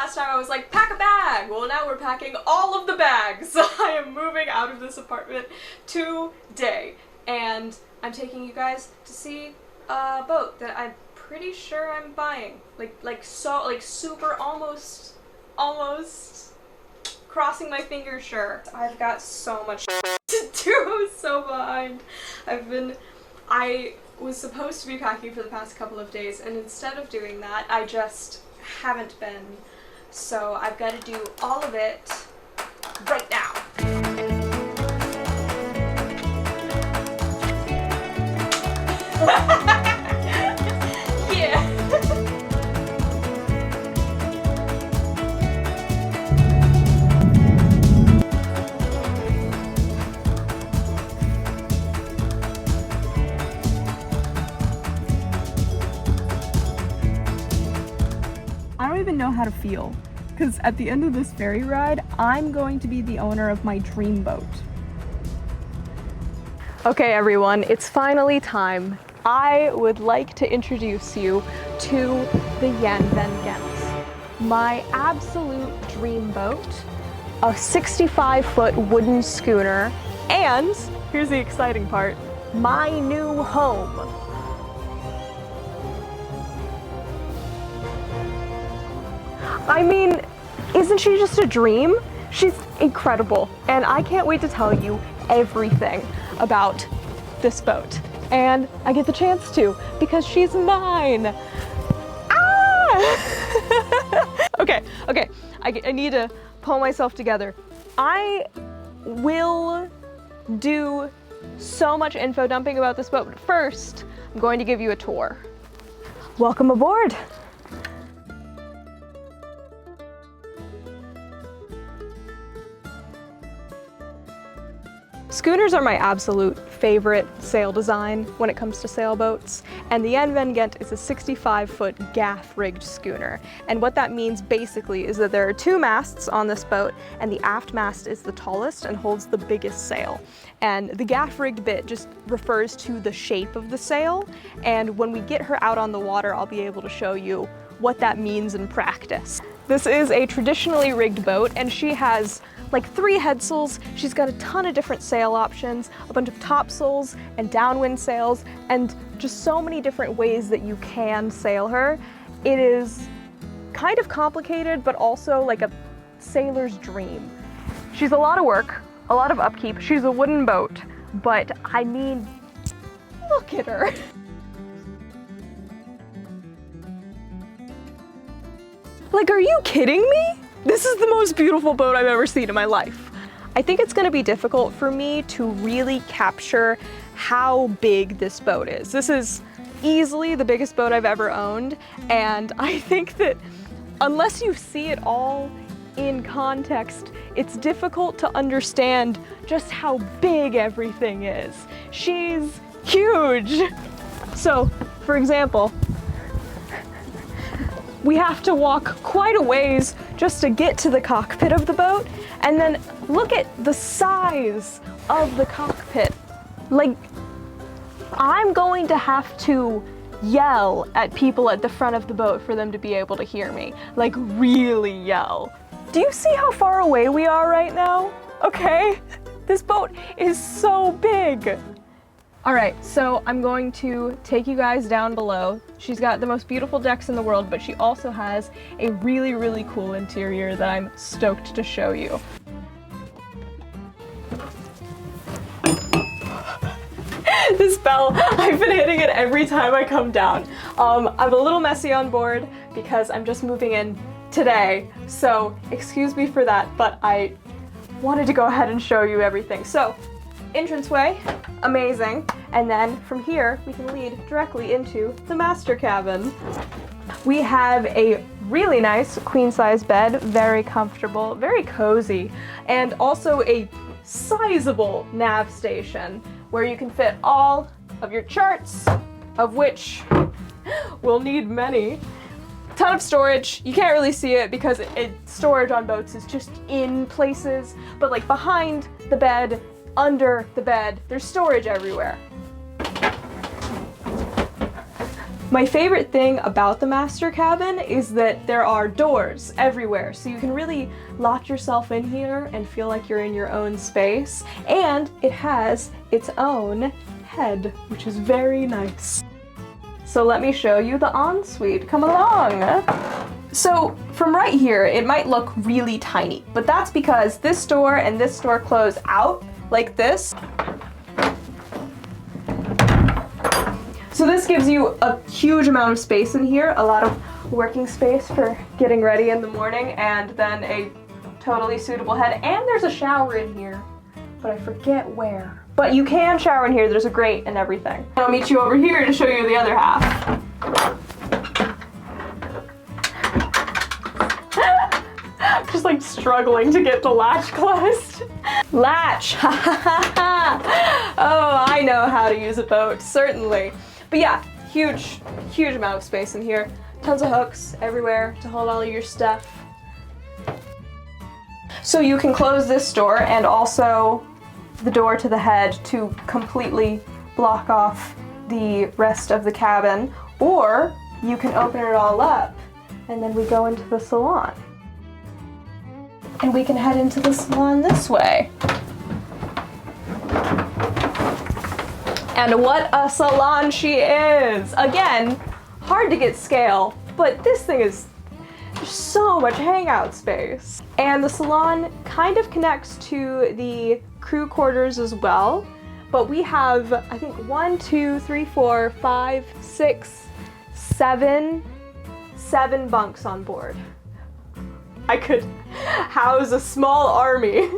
last time I was like, pack a bag! Well, now we're packing all of the bags. I am moving out of this apartment today, and I'm taking you guys to see a boat that I'm pretty sure I'm buying. Like super almost crossing my fingers sure. I've got so much to do. I'm so behind. I was supposed to be packing for the past couple of days, and instead of doing that, I just haven't been. So I've got to do all of it right now. Yeah. I don't even know how to feel, because at the end of this ferry ride, I'm going to be the owner of my dream boat. Okay everyone, it's finally time. I would like to introduce you to the Jan Van Gent, my absolute dream boat, a 65-foot wooden schooner, and, here's the exciting part, my new home. I mean, isn't she just a dream? She's incredible, and I can't wait to tell you everything about this boat. And I get the chance to, because she's mine. Ah! Okay, I need to pull myself together. I will do so much info dumping about this boat, but first, I'm going to give you a tour. Welcome aboard. Schooners are my absolute favorite sail design when it comes to sailboats, and the Jan Van Gent is a 65-foot gaff-rigged schooner. And what that means basically is that there are two masts on this boat, and the aft mast is the tallest and holds the biggest sail. And the gaff-rigged bit just refers to the shape of the sail, and when we get her out on the water, I'll be able to show you what that means in practice. This is a traditionally rigged boat, and she has like 3 headsails. She's got a ton of different sail options, a bunch of topsails and downwind sails, and just so many different ways that you can sail her. It is kind of complicated, but also like a sailor's dream. She's a lot of work, a lot of upkeep. She's a wooden boat, but I mean, look at her. Like, are you kidding me? This is the most beautiful boat I've ever seen in my life. I think it's gonna be difficult for me to really capture how big this boat is. This is easily the biggest boat I've ever owned, and I think that unless you see it all in context, it's difficult to understand just how big everything is. She's huge. So, for example, we have to walk quite a ways just to get to the cockpit of the boat, and then look at the size of the cockpit. Like, I'm going to have to yell at people at the front of the boat for them to be able to hear me. Like, really yell. Do you see how far away we are right now? Okay? This boat is so big. All right, so I'm going to take you guys down below. She's got the most beautiful decks in the world, but she also has a really, really cool interior that I'm stoked to show you. This bell, I've been hitting it every time I come down. I'm a little messy on board because I'm just moving in today, so excuse me for that, but I wanted to go ahead and show you everything. So, entranceway, amazing, and then from here we can lead directly into the master cabin. We have a really nice queen-size bed, very comfortable, very cozy, and also a sizable nav station where you can fit all of your charts, of which we'll need many. Ton of storage. You can't really see it because storage on boats is just in places, but like behind the bed, under the bed, there's storage everywhere. My favorite thing about the master cabin is that there are doors everywhere, so you can really lock yourself in here and feel like you're in your own space, and it has its own head, which is very nice. So let me show you the ensuite. Come along. So from right here, it might look really tiny, but that's because this door and this door close out like this. So this gives you a huge amount of space in here, a lot of working space for getting ready in the morning, and then a totally suitable head. And there's a shower in here, but I forget where. But you can shower in here, there's a grate and everything. I'll meet you over here to show you the other half. I'm just like struggling to get the latch closed. Latch! Oh, I know how to use a boat, certainly. But yeah, huge amount of space in here. Tons of hooks everywhere to hold all of your stuff. So you can close this door and also the door to the head to completely block off the rest of the cabin, or you can open it all up and then we go into the salon. And we can head into the salon this way. And what a salon she is! Again, hard to get scale, but this thing is so much hangout space. And the salon kind of connects to the crew quarters as well, but we have, I think, 1, 2, 3, 4, 5, 6, 7 bunks on board. I could house a small army.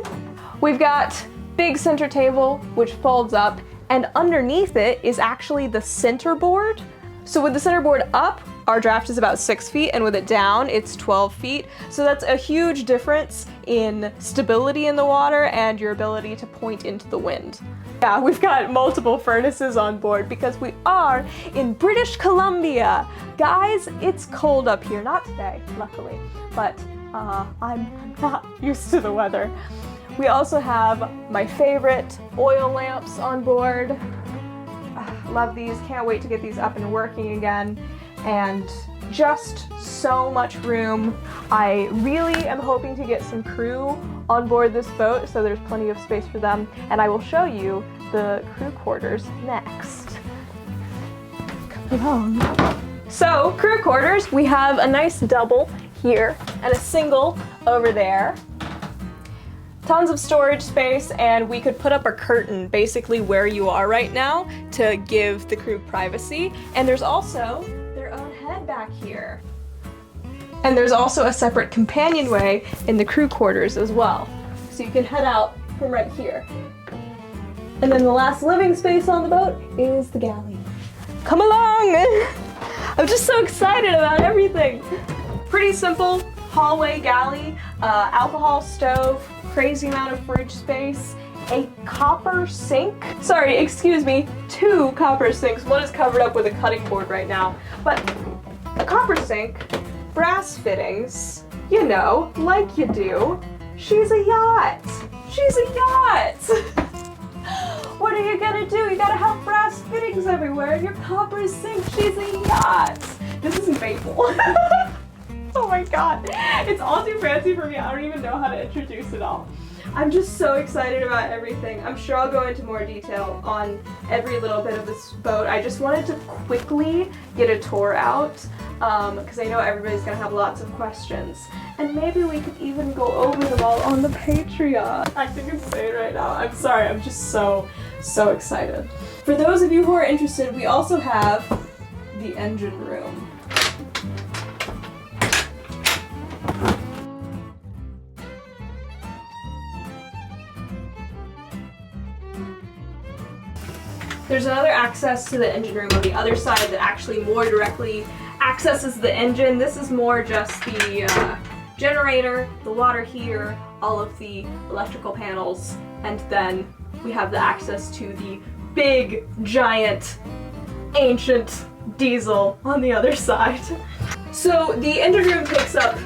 We've got big center table, which folds up, and underneath it is actually the center board. So with the center board up, our draft is about 6 feet, and with it down, it's 12 feet. So that's a huge difference in stability in the water and your ability to point into the wind. Yeah, we've got multiple furnaces on board because we are in British Columbia. Guys, it's cold up here. Not today, luckily, but I'm not used to the weather. We also have my favorite oil lamps on board. Love these, can't wait to get these up and working again. And just so much room. I really am hoping to get some crew on board this boat, so there's plenty of space for them, and I will show you the crew quarters next. Come along. So, crew quarters, we have a nice double here and a single over there. Tons of storage space, and we could put up a curtain basically where you are right now to give the crew privacy. And there's also their own head back here. And there's also a separate companionway in the crew quarters as well. So you can head out from right here. And then the last living space on the boat is the galley. Come along! I'm just so excited about everything. Pretty simple hallway galley, alcohol stove, crazy amount of fridge space, a copper sink. Sorry, excuse me, 2 copper sinks. One is covered up with a cutting board right now. But a copper sink, brass fittings, you know, like you do. She's a yacht. She's a yacht. What are you gonna do? You gotta have brass fittings everywhere in your copper sink. She's a yacht. This isn't Maple. Oh my god. It's all too fancy for me. I don't even know how to introduce it all. I'm just so excited about everything. I'm sure I'll go into more detail on every little bit of this boat. I just wanted to quickly get a tour out because I know everybody's gonna have lots of questions. And maybe we could even go over them all on the Patreon. Acting insane right now. I'm sorry, I'm just so excited. For those of you who are interested, we also have the engine room. There's another access to the engine room on the other side that actually more directly accesses the engine. This is more just the generator, the water heater, all of the electrical panels, and then we have the access to the big, giant, ancient diesel on the other side. So the engine room takes up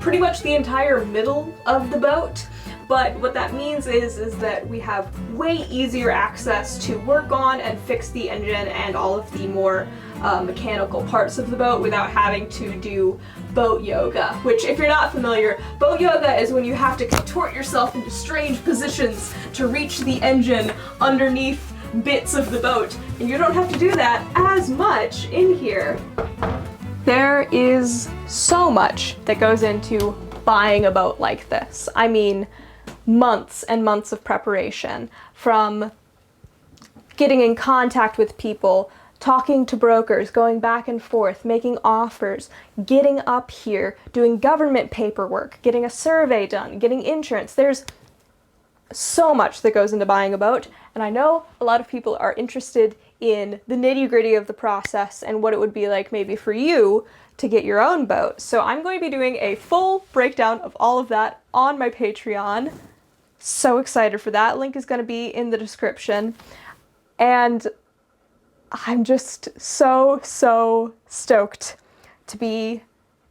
pretty much the entire middle of the boat, but what that means is that we have way easier access to work on and fix the engine and all of the more mechanical parts of the boat without having to do boat yoga, which, if you're not familiar, boat yoga is when you have to contort yourself into strange positions to reach the engine underneath bits of the boat, and you don't have to do that as much in here. There is so much that goes into buying a boat like this. I mean, months and months of preparation, from getting in contact with people, talking to brokers, going back and forth, making offers, getting up here, doing government paperwork, getting a survey done, getting insurance. There's so much that goes into buying a boat, and I know a lot of people are interested in the nitty-gritty of the process and what it would be like maybe for you to get your own boat. So I'm going to be doing a full breakdown of all of that on my Patreon. So excited for that. Link is going to be in the description. And I'm just so stoked to be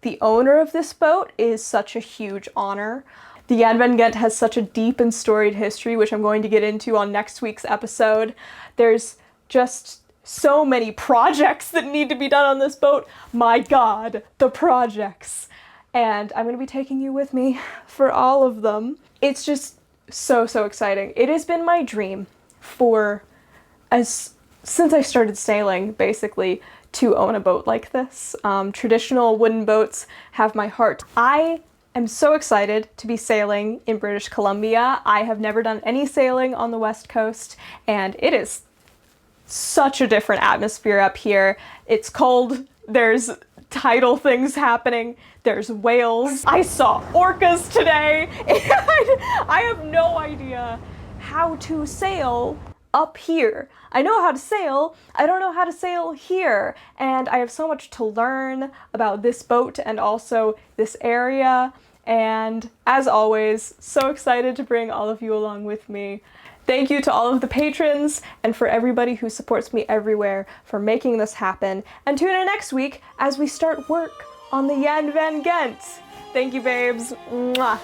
the owner of this boat. It is such a huge honor. The Jan Van Gent has such a deep and storied history, which I'm going to get into on next week's episode. There's just so many projects that need to be done on this boat. My God, the projects. And I'm going to be taking you with me for all of them. It's just so exciting. It has been my dream since I started sailing, basically, to own a boat like this. Traditional wooden boats have my heart. I am so excited to be sailing in British Columbia. I have never done any sailing on the West Coast, and it is such a different atmosphere up here. It's cold, there's tidal things happening, there's whales. I saw orcas today, and I have no idea how to sail up here. I know how to sail, I don't know how to sail here, and I have so much to learn about this boat and also this area, and as always, so excited to bring all of you along with me. Thank you to all of the patrons and for everybody who supports me everywhere for making this happen, and tune in next week as we start work on the Jan Van Gent. Thank you, babes. Mwah.